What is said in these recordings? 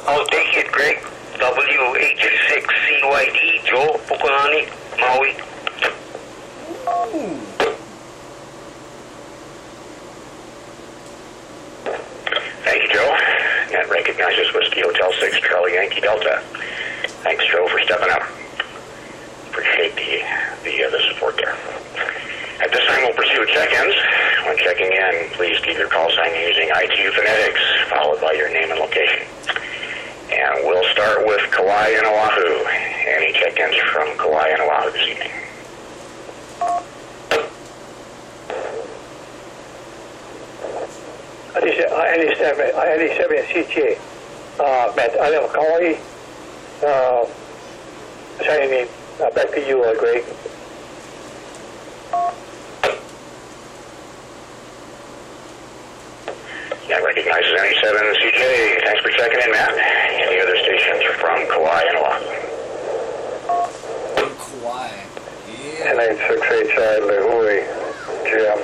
I'll take it, Greg. WH6CYD, Joe, Pukalani, Maui. Ooh. Thank you, Joe. That recognizes Whiskey Hotel 6, Charlie Yankee Delta. Thanks, Joe, for stepping up. Appreciate the support there. At this time, we'll pursue check-ins. When checking in, please keep your call sign using ITU phonetics, followed by your name and location. And we'll start with Kauai and Oahu. Any check-ins from Kauai and Oahu this evening? I-97 CTA. Matt, I live in Kauai. Signing back to you, Greg. That recognizes 97 CJ. Thanks for checking in, Matt. Any other stations from Kauai and Oahu? Kauai. Yeah. 968 Lehui, Jim.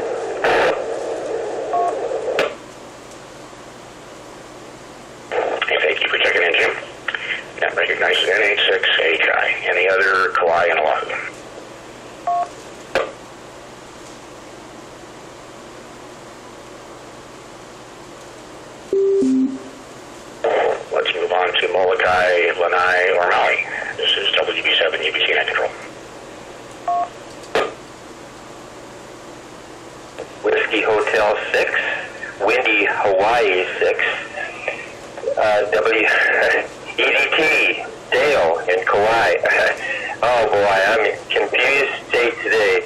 Hey, thank you for checking in, Jim. That recognizes N86HI. Any other Kauai and Oahu? Let's move on to Molokai, Lanai, or Maui. This is WB7, UBC Net Control. Whiskey Hotel 6, Windy Hawaii 6, EDT, Dale in Kauai. Oh boy, I'm in confused state today.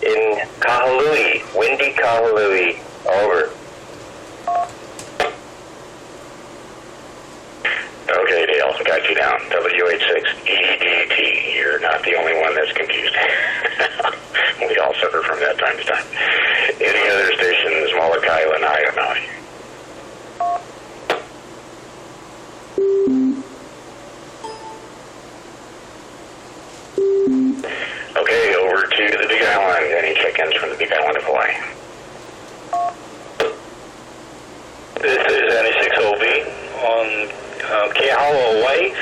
In Kahului, Windy Kahului, over. Okay, Dale, got you down. WH6EDT. You're not the only one that's confused. We all suffer from that time to time. Any other stations, Molokai, Lanai, or Maui? Okay, over to the Big Island. Any check-ins from the Big Island of Hawaii? This is 96OB on Keahaua, Hawaii.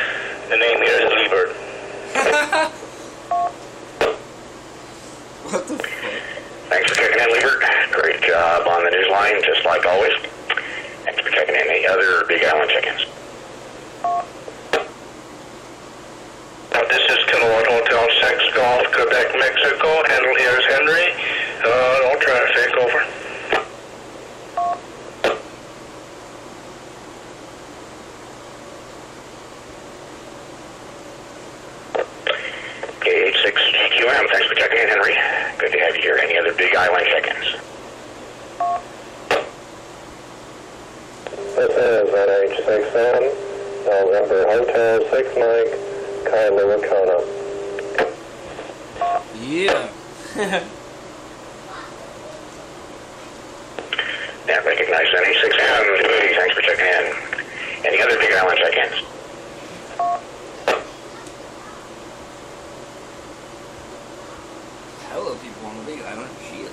The name here is Liebert. What the fuck? Thanks for checking in, Liebert. Great job on the news line, just like always. Thanks for checking in. Any other Big Island check-ins? This is Kailua Hotel 6, Gulf, Quebec, Mexico. Handle here is Henry. All traffic, over. KH6GQM, thanks for checking in, Henry. Good to have you here. Any other Big Island check-ins? This is NH61, November Hotel 6 Mike, Kailua, Kona. Yeah. That recognizes NH6M. Thanks for checking in. Any other Big Island check-ins? Hello, people on the Big Island. Shit.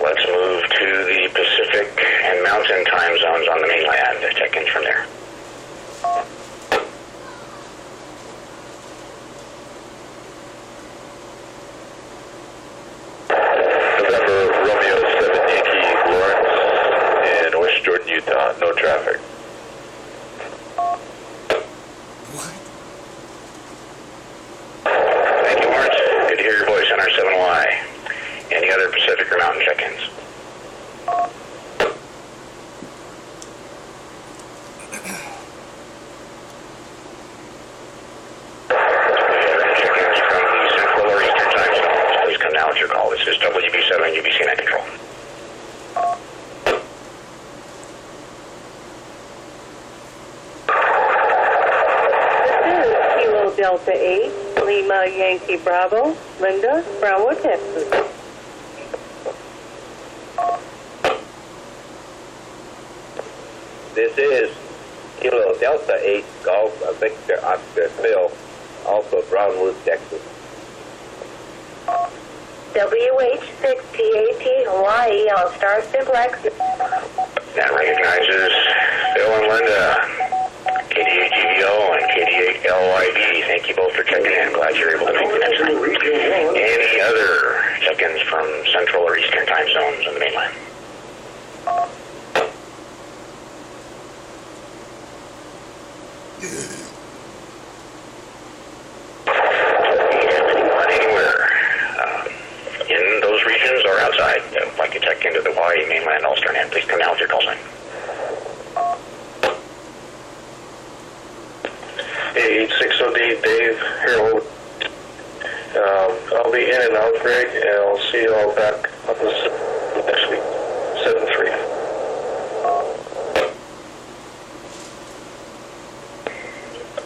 Let's move to the Pacific and Mountain time zones on the mainland. Check-ins from there. November Romeo 7 Yankee Lawrence in West Jordan, Utah. No traffic. What? Thank you, Lawrence. Good to hear your voice on our 7Y. Any other Pacific or Mountain check-ins? Check-ins from the Central or Eastern time zones. Please come now with your call. This is WB7, UBC Net Control. This is Kilo Delta 8, Lima Yankee Bravo, Linda, Brownwood, Texas. This is Kilo Delta 8, Golf Victor Oscar Phil, also Brownwood, Texas. WH6TAT Hawaii on Star Simplex. That recognizes Phil and Linda. LYD, thank you both for checking in. Glad you're able to make the next time. Any other check-ins from Central or Eastern time zones on the mainland? Anyone anywhere in those regions or outside that would like to check into the Hawaii mainland Ulster Net, please come down with your call sign. 86OD, Dave, Harold. I'll be in and out, Greg, and I'll see you all back on this next week, 7-3.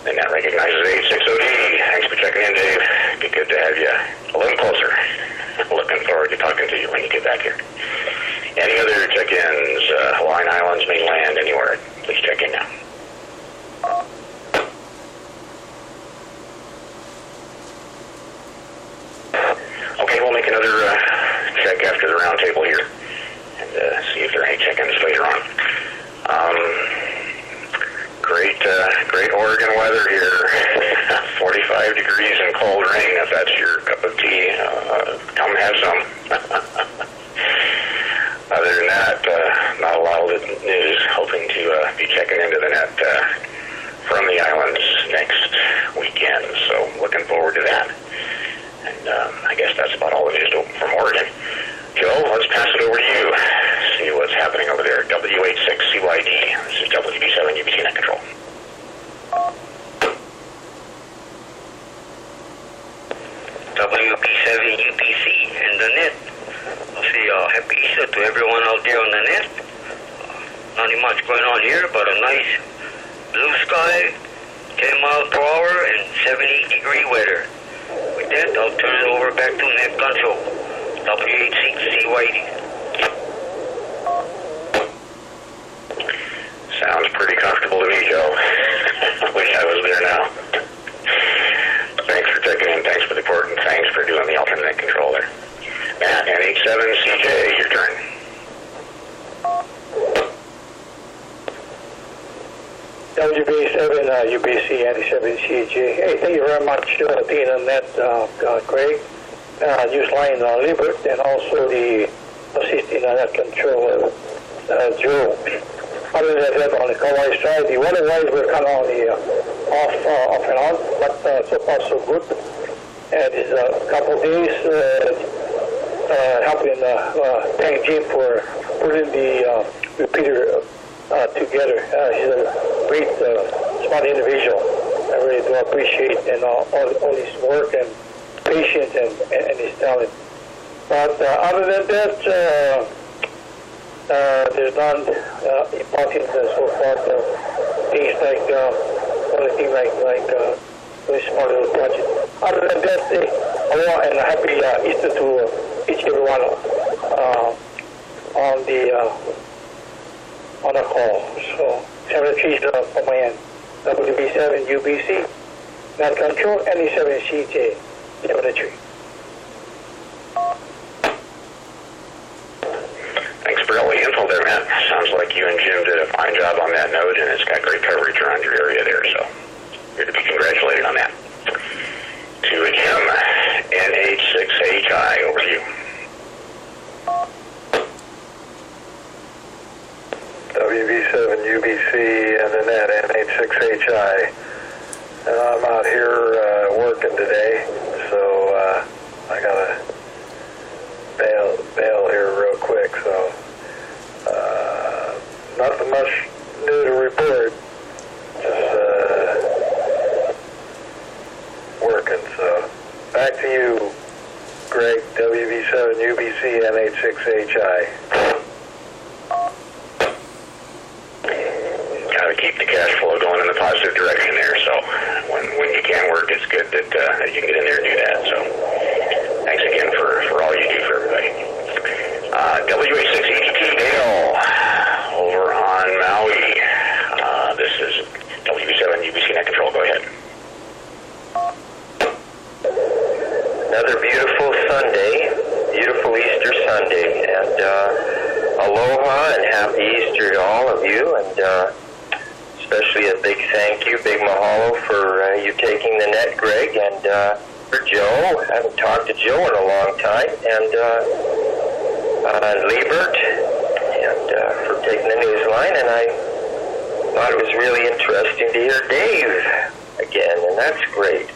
And that recognizes 86OD. Thanks for checking in, Dave. Be good to have you a little closer. Looking forward to talking to you when you get back here. Any other check-ins, Hawaiian Islands, mainland, anywhere, please check in now. Okay, we'll make another check after the round table here and see if there are any check-ins later on. Great Oregon weather here. 45 degrees and cold rain. If that's your cup of tea, come have some. Other than that, not a lot of news. Hoping to be checking into the net from the islands next weekend. So looking forward to that. And I guess that's about all the news from Oregon. Joe, let's pass it over to you. See what's happening over there. W86CYD. This is WB7 UBC Net Control. WB7 UBC and the net. I'll say happy Easter to everyone out there on the net. Nothing much going on here, but a nice blue sky, 10 miles per hour, and 70-degree weather. With that, I'll turn it over back to Net Control, W86CYD. Sounds pretty comfortable to me, Joe. Wish I was there now. Thanks for checking in. Thanks for the report, and thanks for doing the alternate control there. Matt, NH7CJ, your turn. WB7 UBC 97CJ. Hey, thank you very much, being on that, Greg. News line Libert, and also the assisting net control, Joe. Other than that, on the Kauai side, the weather-wise, we're kind of on the off and on, but so far so good. And it's a couple of days helping thank Jim for putting the repeater together. He's a great, smart individual. I really do appreciate and all his work and patience and his talent. But other than that, there's none important so far. Things like only thing like very small little project. Other than that, aloha and a happy Easter to each and everyone on the call. So 7-3 from my end. WB7 UBC, Net Control, NE7CJ, 7-3. Thanks for all the info there, Matt. Sounds like you and Jim did a fine job on that node, and it's got great coverage around your area there, so you're to be congratulated on that. To Jim, NH6HI, over to you. WB7 UBC and the net, NH6HI. And I'm out here working today, so I gotta bail here real quick. So nothing much new to report. Just working. So back to you, Greg. WB7 UBC NH6HI. Got to keep the cash flow going in the positive direction there. So when you can work, it's good that you can get in there and do that. So thanks again for all you do for everybody. W86EGT Dale over on Maui. This is WB7 UBC Net Control. Go ahead. Another beautiful Sunday, beautiful Easter Sunday, and aloha and happy Easter to all of you. And especially a big thank you, big mahalo for you taking the net, Greg, and for Joe. I haven't talked to Joe in a long time, and Liebert, and for taking the news line, and I thought it was really interesting to hear Dave again, and that's great.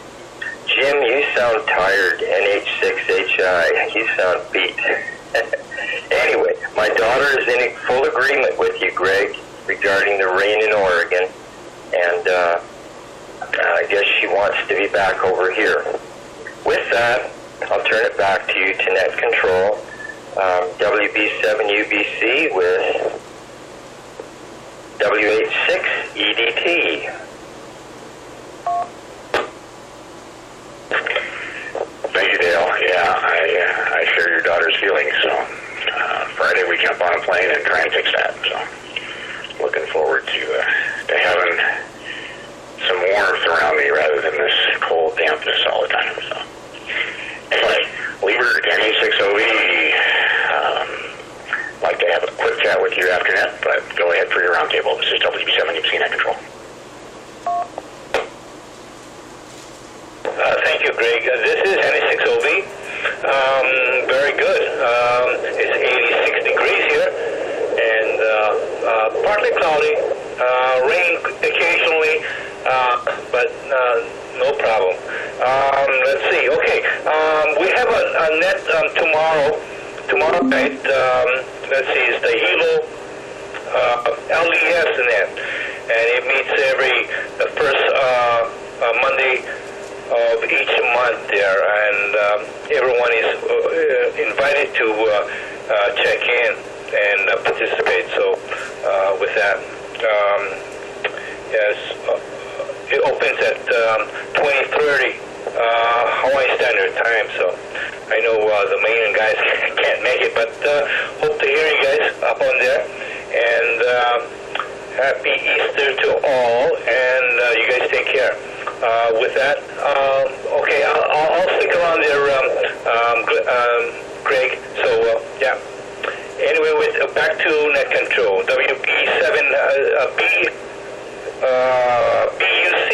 Jim, you sound tired, NH6HI. You sound beat. Anyway, my daughter is in full agreement with you, Greg, regarding the rain in Oregon, and I guess she wants to be back over here. With that, I'll turn it back to you to net control. WB7UBC with W86EDT. Thank you, Dale. Yeah, I share your daughter's feelings. So Friday we jump on a plane and try and fix that. So looking forward to having some warmth around me rather than this cold dampness all the time. So anyway, Liebert, NA6OE, like to have a quick chat with you after that, but go ahead for your roundtable. This is WB7, you've seen net control. Thank you, Greg. This is NA6OB. Very good. It's 86 degrees here, and partly cloudy, rain occasionally, but no problem. Let's see. Okay, we have a net tomorrow night. Let's see, it's the Hilo LES net, and it meets every first Monday of each month there, and everyone is invited to check in and participate. So with that, yes, it opens at 20:30 Hawaii Standard Time. So I know the main guys can't make it, but hope to hear you guys up on there. And happy Easter to all, and you guys take care. With that, okay, I'll stick around there, Greg. So, yeah. Anyway, back to net control. WP7B BUC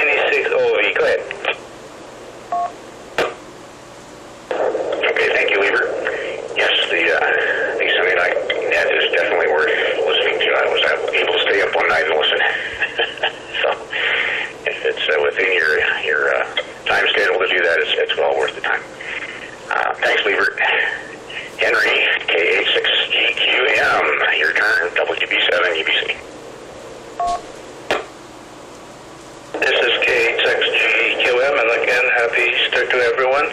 NE6OE. Go ahead. Okay, thank you, Liebert. Yes, the Sunday night net is definitely worth listening to. I was able to stay up one night and listen. So if it's within your time schedule to do that, it's well worth the time. Thanks, Liebert. Henry, K86GQM, your turn, WB7 UBC. This is K86GQM, and again, happy Easter to everyone.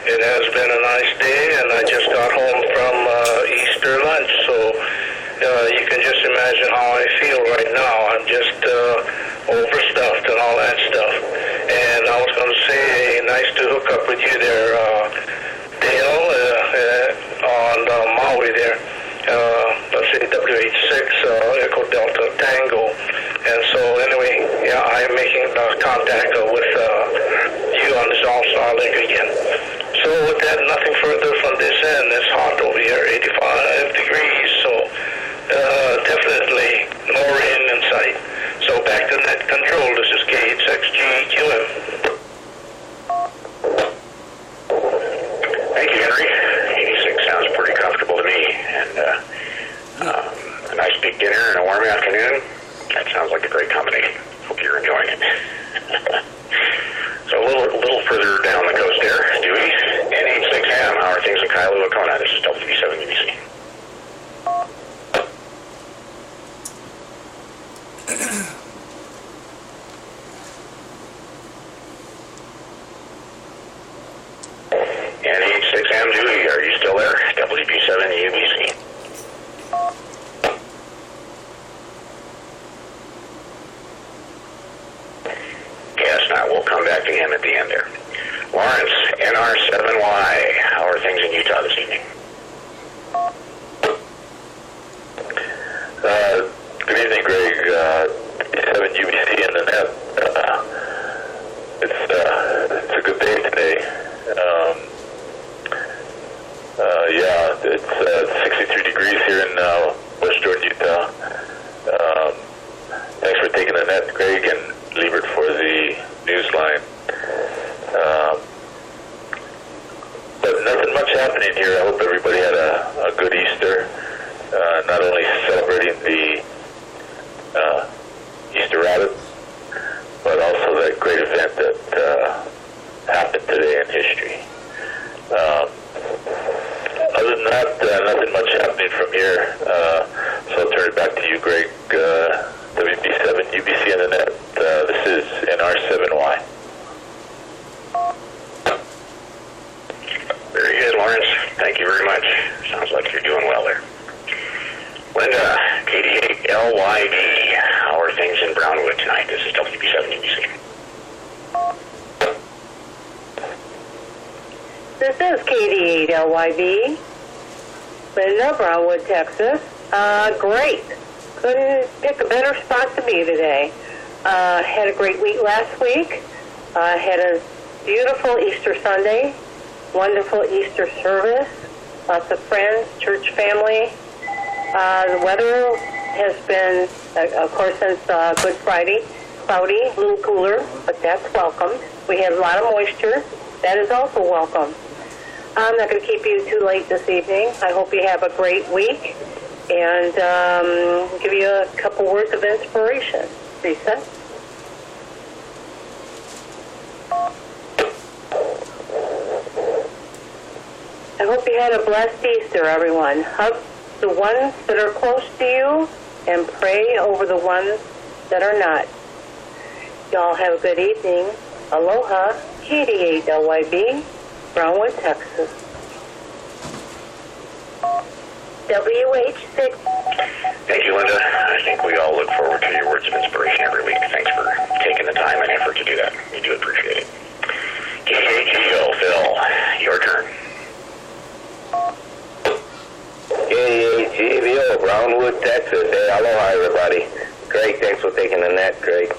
It has been a nice day, and I just got home from Easter lunch, so you can just imagine how I feel right now. I'm just overstuffed and all that stuff. And I was going to say, nice to hook up with you there, Dale, on Maui there. Let's say WH6, Echo Delta Tango. And so anyway, yeah, I'm making contact with you on this Starlink again. So with that, nothing further from this end. It's hot over here, 85 degrees, so definitely no rain in sight. So back to net control. This is K86GQM. Thank you, Henry. 86 sounds pretty comfortable to me. And a nice big dinner and a warm afternoon. That sounds like a great combination. Hope you're enjoying it. So a little further down the coast there, Dewey, NH6M. How are things in Kailua, Kona? This is WB7 UBC. NH6M, Dewey, are you still there? WB7 UBC. Yes, now we'll come back to him at the end there. Lawrence, NR7Y, how are things in Utah this evening? Good evening, Greg. 7 UBC in the net. It's a good day today. Yeah, it's 63 degrees here in West Jordan, Utah. Thanks for taking the not only celebrating the Easter rabbits, but also that great event that happened today in history. Other than that, nothing much happening from here. So I'll turn it back to you, Greg. WB7, UBC on the net. This is NR7Y. Very good, Lawrence. Thank you very much. Sounds like you're doing well there. Linda, KD8LYD. How are things in Brownwood tonight? This is WB7 UBC. This is KD8LYB, Linda, Brownwood, Texas. Great. Couldn't pick a better spot to be today. Had a great week last week. Had a beautiful Easter Sunday. Wonderful Easter service. Lots of friends, church family. The weather has been, of course, since Good Friday, cloudy, a little cooler, but that's welcome. We have a lot of moisture. That is also welcome. I'm not going to keep you too late this evening. I hope you have a great week and give you a couple words of inspiration. Lisa? I hope you had a blessed Easter, everyone. Hug the ones that are close to you and pray over the ones that are not. Y'all have a good evening. Aloha, KD8LYB, Brownwood, Texas. WH6. Thank you, Linda. I think we all look forward to your words of inspiration every week. Thanks for taking the time and effort to do that. We do appreciate it. KHGO, Phil, your turn. KHGO, Brownwood, Texas. Hey, aloha, everybody. Greg, thanks for taking the net, Greg.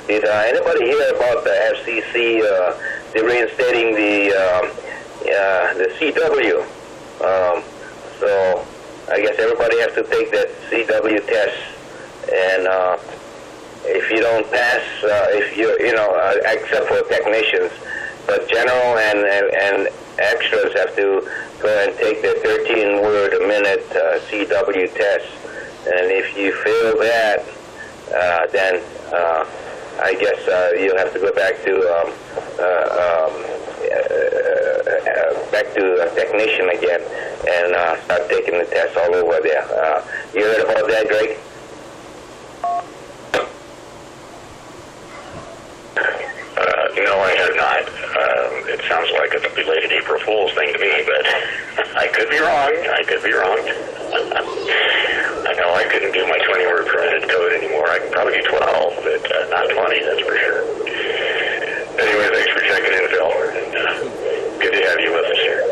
Did anybody hear about the FCC reinstating the CW? So I guess everybody has to take that CW test, and if you don't pass, except for technicians, but general and extras have to go and take the 13-word a minute CW test, and if you fail that, then I guess you'll have to go back to a technician again and start taking the test all over there. You heard about that, Greg? No, I have not. It sounds like a belated April Fool's thing to me, but I could be wrong. I know I couldn't do my 20-word per minute code anymore. I could probably do 12, but not 20, that's for sure. Anyway, thanks for checking in, Phil. And, good to have you with us here.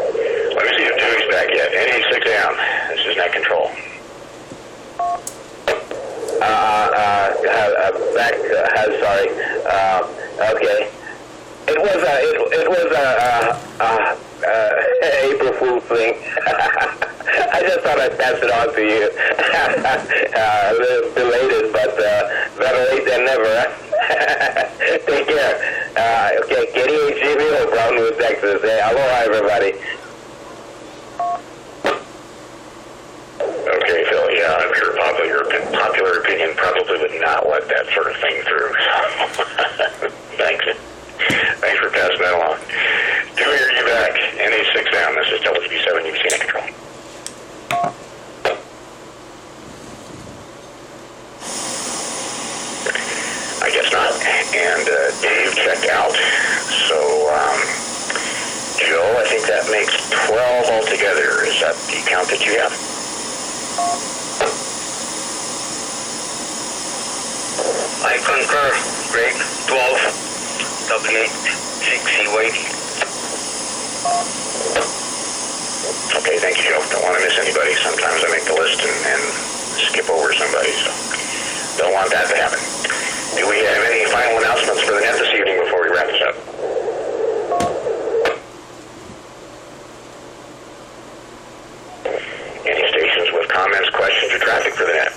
Let me see if Dewey's back yet. NA6AM, this is net control. Sorry. Okay. It was April Fool's thing. I just thought I'd pass it on to you. A little belated, but better late than never. Take care. Okay, KDHGO, Brownwood, Texas. Hey, aloha, everybody. Okay, Phil, yeah, I'm sure popular opinion probably would not let that sort of thing through. Thanks. Thanks for passing that along. Dewey, are you back? NA6M, this is WB7, you've seen it control. I guess not. And Dave checked out. So, Joe, I think that makes 12 altogether. Is that the count that you have? I concur, Greg. 12. W6CY. Okay, thank you, Joe. Don't want to miss anybody. Sometimes I make the list and skip over somebody, so don't want that to happen. Do we have any final announcements for the net this evening before we wrap this up? Any stations with comments, questions, or traffic for the net?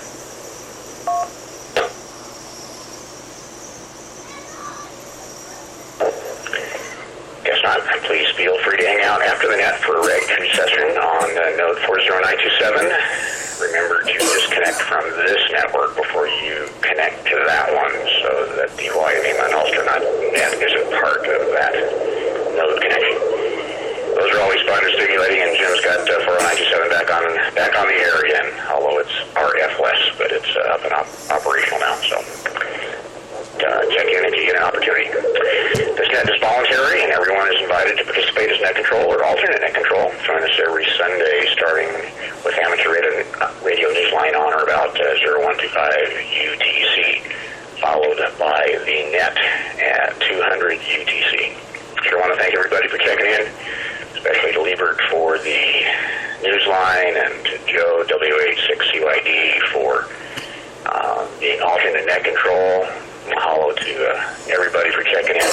Guess not. Please feel free to hang out after the net for a reg session on node 40927. disconnect from this network before you connect to that one, so that the Wyoming unholster net isn't part of that node connection. Those are always fun and stimulating, and Jim's got 40927 back on the air again, although it's RF-less, but it's up and operational now, so check in if you get an opportunity. This net is voluntary, and everyone is invited to participate as net control or alternate net control. Join us every Sunday, starting with amateur radio news line on or about 0125 UTC, followed by the net at 200 UTC. Sure want to thank everybody for checking in, especially to Liebert for the news line and to Joe, WH6CYD, for being alternate net control. Mahalo to everybody for checking in,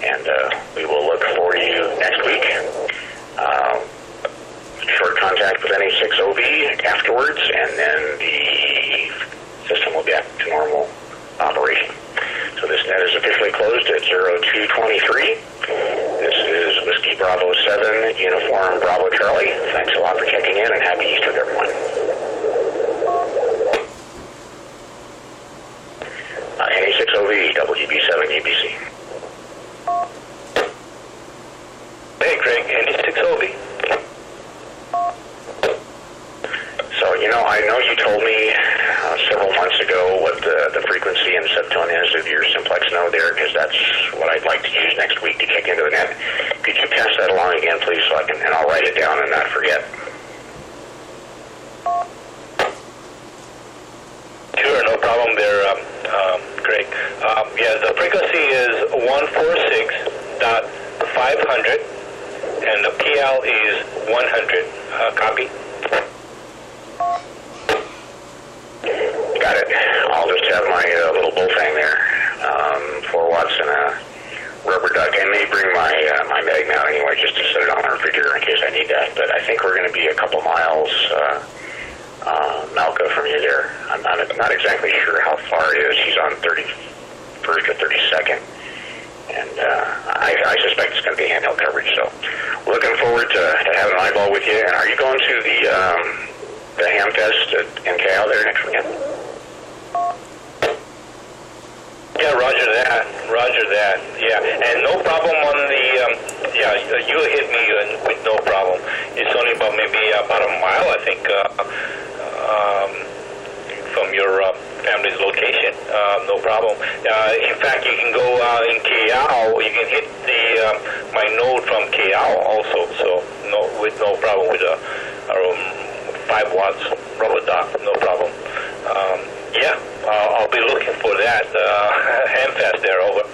and we will look for you next week. Short contact with NA6OV afterwards, and then the system will be back to normal operation. So this net is officially closed at 0223. This is Whiskey Bravo 7, Uniform Bravo Charlie. Thanks a lot for checking in, and happy Easter to everyone. NA6OV, WB7, UBC. Hey, Greg, NA6OV. So, I know you told me several months ago what the frequency and subtone is of your simplex node there, because that's what I'd like to use next week to check into the net. Could you pass that along again, please, so and I'll write it down and not forget. Sure, no problem there, Greg. The frequency is 146.500, and the PL is 100. Copy? Got it. I'll just have my little bullfang there, 4 watts and a rubber duck. I may bring my mag now anyway, just to set it on the refrigerator in case I need that. But I think we're going to be a couple miles Malka from you there. I'm not exactly sure how far it is. He's on 31st or 32nd. And I suspect it's going to be handheld coverage. So looking forward to having an eyeball with you. And are you going to the ham fest in Cal there next weekend? Yeah, roger that. Yeah, and no problem on the, you hit me with no problem. It's only about a mile, I think, from your family's location. No problem. In fact, you can go in KL, you can hit my node from KL also, so with no problem with a 5 watts rubber duck, no problem. I'll be looking for that handfest there, over.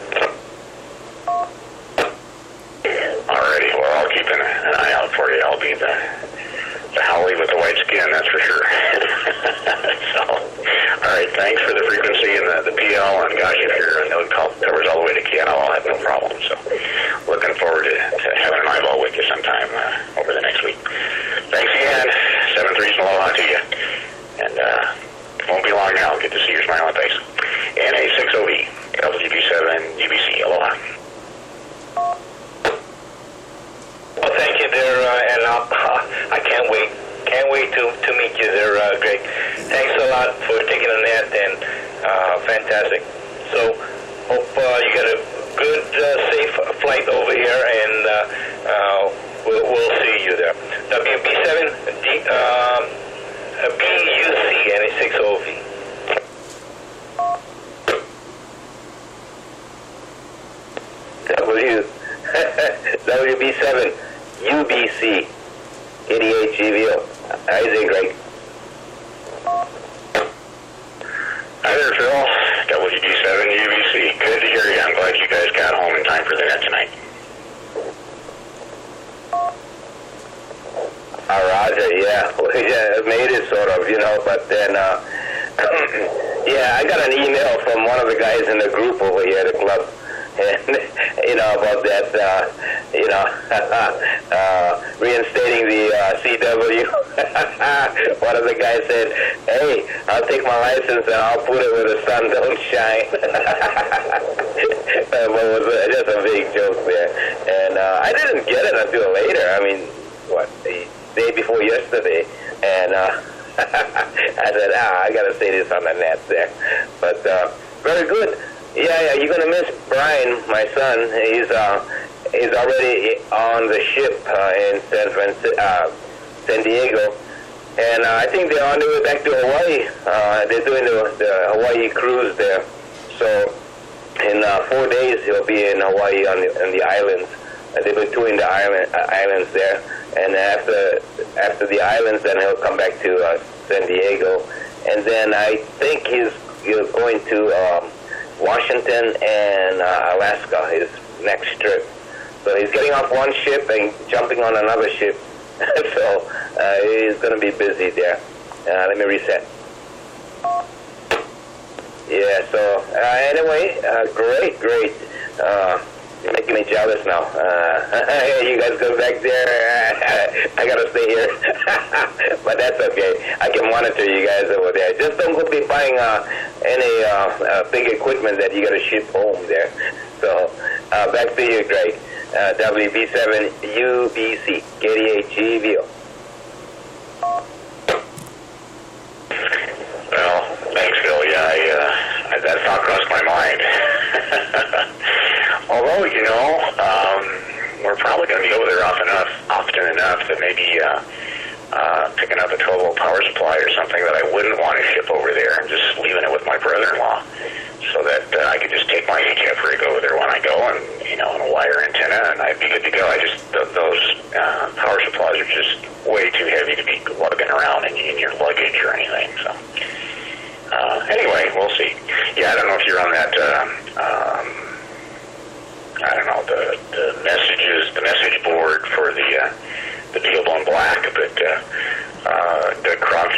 Alrighty, well, I'll keep an eye out for you. I'll be the Howley with the white skin, that's for sure. So, alright, thanks for the frequency and the PL, and gosh, if your node covers all the way to KL, I'll have no problem. So, looking forward to having an eyeball with you sometime over the next week. Thanks again. 7-3 aloha to you. And won't be long now. Good to see your smiling face. NA6OV, LGB7, UBC, aloha. Well, thank you there, and I can't wait to meet you there, Greg. Thanks a lot for taking the net, and fantastic. So, hope you get a good, safe flight over here, and we'll see you there. WB7, BUC, NA6OV. WB7, UBC, 88 GVO. How you doing, Greg? Hi there, Phil. WB7, UBC. Good to hear you. I'm glad you guys got home in time for the net tonight. Roger, yeah. Made it sort of, but then, I got an email from one of the guys in the group over here at the club, and, about that, reinstating the CW. One of the guys said, hey, I'll take my license and I'll put it where the sun don't shine. But it was just a big joke there. And I didn't get it until later. I mean, the day before yesterday, and I said, I gotta say this on the net there. But very good. Yeah, you're gonna miss Brian, my son. He's already on the ship in San Diego, and I think they're on their way back to Hawaii. They're doing the Hawaii cruise there. So in 4 days he'll be in Hawaii on the islands. They've been touring the islands there, and after the islands, then he'll come back to San Diego, and then I think he's going to Washington and Alaska, his next trip. So he's getting off one ship and jumping on another ship. So he's going to be busy there. Let me reset. Yeah, so anyway, great. You're making me jealous now. You guys go back there. I got to stay here. But that's okay. I can monitor you guys over there. Just don't go be buying any big equipment that you got to ship home there. So back to you, Greg. WB7 UBC, KDHGVO. Well, thanks, Phil. Yeah, that thought crossed my mind. Although, we're probably going to be over there often enough that maybe picking up a 12-volt power supply or something that I wouldn't want to ship over there and just leaving it with my brother-in-law so that I could just take my HF rig over there when I go and a wire antenna, and I'd be good to go. Those power supplies are just way too heavy to be lugging around in your luggage or anything. So anyway, we'll see. Yeah, I don't know if you're on that, the message board for the